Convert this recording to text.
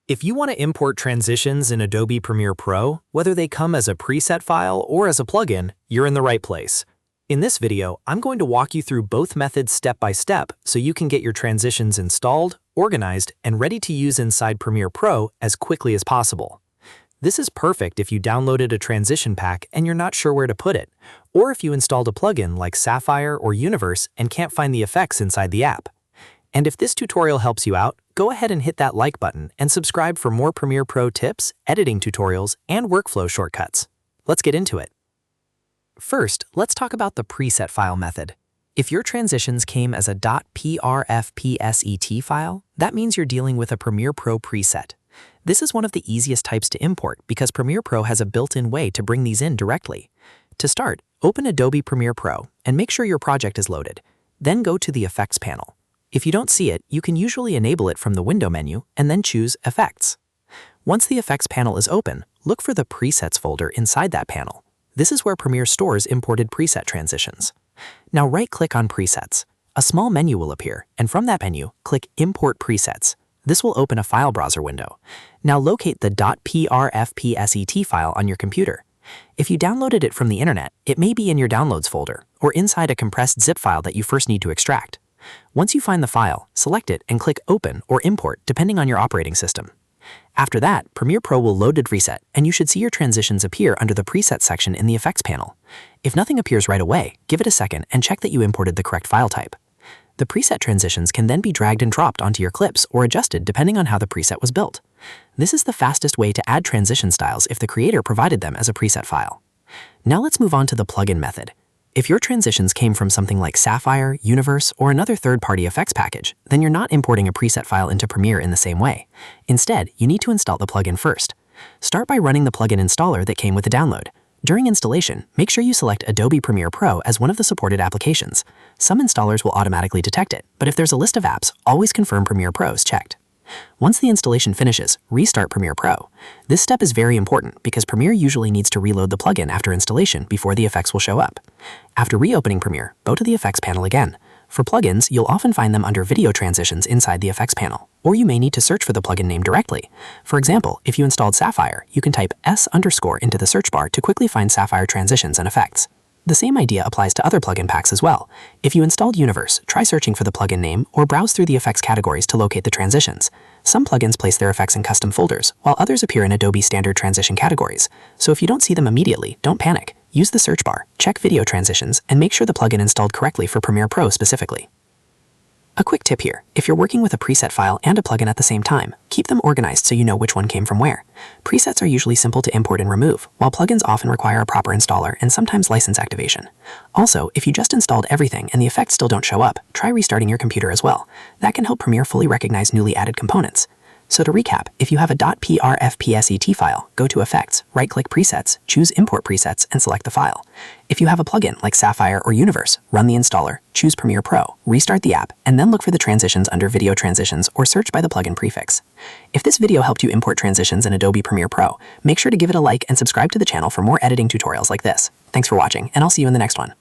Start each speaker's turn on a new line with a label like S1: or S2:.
S1: If you want to import transitions in Adobe Premiere Pro, whether they come as a preset file or as a plugin, you're in the right place. In this video, I'm going to walk you through both methods step by step so you can get your transitions installed, organized, and ready to use inside Premiere Pro as quickly as possible. This is perfect if you downloaded a transition pack and you're not sure where to put it, or if you installed a plugin like Sapphire or Universe and can't find the effects inside the app. And if this tutorial helps you out, go ahead and hit that like button and subscribe for more Premiere Pro tips, editing tutorials, and workflow shortcuts. Let's get into it. First, let's talk about the preset file method. If your transitions came as a .PRFPSET file, that means you're dealing with a Premiere Pro preset. This is one of the easiest types to import because Premiere Pro has a built-in way to bring these in directly. To start, open Adobe Premiere Pro and make sure your project is loaded. Then go to the Effects panel. If you don't see it, you can usually enable it from the Window menu and then choose Effects. Once the Effects panel is open, look for the Presets folder inside that panel. This is where Premiere stores imported preset transitions. Now right-click on Presets. A small menu will appear, and from that menu, click Import Presets. This will open a file browser window. Now locate the .PRFPSET file on your computer. If you downloaded it from the internet, it may be in your Downloads folder or inside a compressed zip file that you first need to extract. Once you find the file, select it and click Open or Import depending on your operating system. After that, Premiere Pro will load the preset and you should see your transitions appear under the Preset section in the Effects panel. If nothing appears right away, give it a second and check that you imported the correct file type. The preset transitions can then be dragged and dropped onto your clips or adjusted depending on how the preset was built. This is the fastest way to add transition styles if the creator provided them as a preset file. Now let's move on to the plugin method. If your transitions came from something like Sapphire, Universe, or another third-party effects package, then you're not importing a preset file into Premiere in the same way. Instead, you need to install the plugin first. Start by running the plugin installer that came with the download. During installation, make sure you select Adobe Premiere Pro as one of the supported applications. Some installers will automatically detect it, but if there's a list of apps, always confirm Premiere Pro is checked. Once the installation finishes, restart Premiere Pro. This step is very important because Premiere usually needs to reload the plugin after installation before the effects will show up. After reopening Premiere, go to the Effects panel again. For plugins, you'll often find them under Video Transitions inside the Effects panel, or you may need to search for the plugin name directly. For example, if you installed Sapphire, you can type S_ into the search bar to quickly find Sapphire transitions and effects. The same idea applies to other plugin packs as well. If you installed Universe, try searching for the plugin name or browse through the effects categories to locate the transitions. Some plugins place their effects in custom folders, while others appear in Adobe standard transition categories. So if you don't see them immediately, don't panic. Use the search bar, check Video Transitions, and make sure the plugin installed correctly for Premiere Pro specifically. A quick tip here, if you're working with a preset file and a plugin at the same time, keep them organized so you know which one came from where. Presets are usually simple to import and remove, while plugins often require a proper installer and sometimes license activation. Also, if you just installed everything and the effects still don't show up, try restarting your computer as well. That can help Premiere fully recognize newly added components. So to recap, if you have a .PRFPSET file, go to Effects, right-click Presets, choose Import Presets, and select the file. If you have a plugin like Sapphire or Universe, run the installer, choose Premiere Pro, restart the app, and then look for the transitions under Video Transitions or search by the plugin prefix. If this video helped you import transitions in Adobe Premiere Pro, make sure to give it a like and subscribe to the channel for more editing tutorials like this. Thanks for watching, and I'll see you in the next one.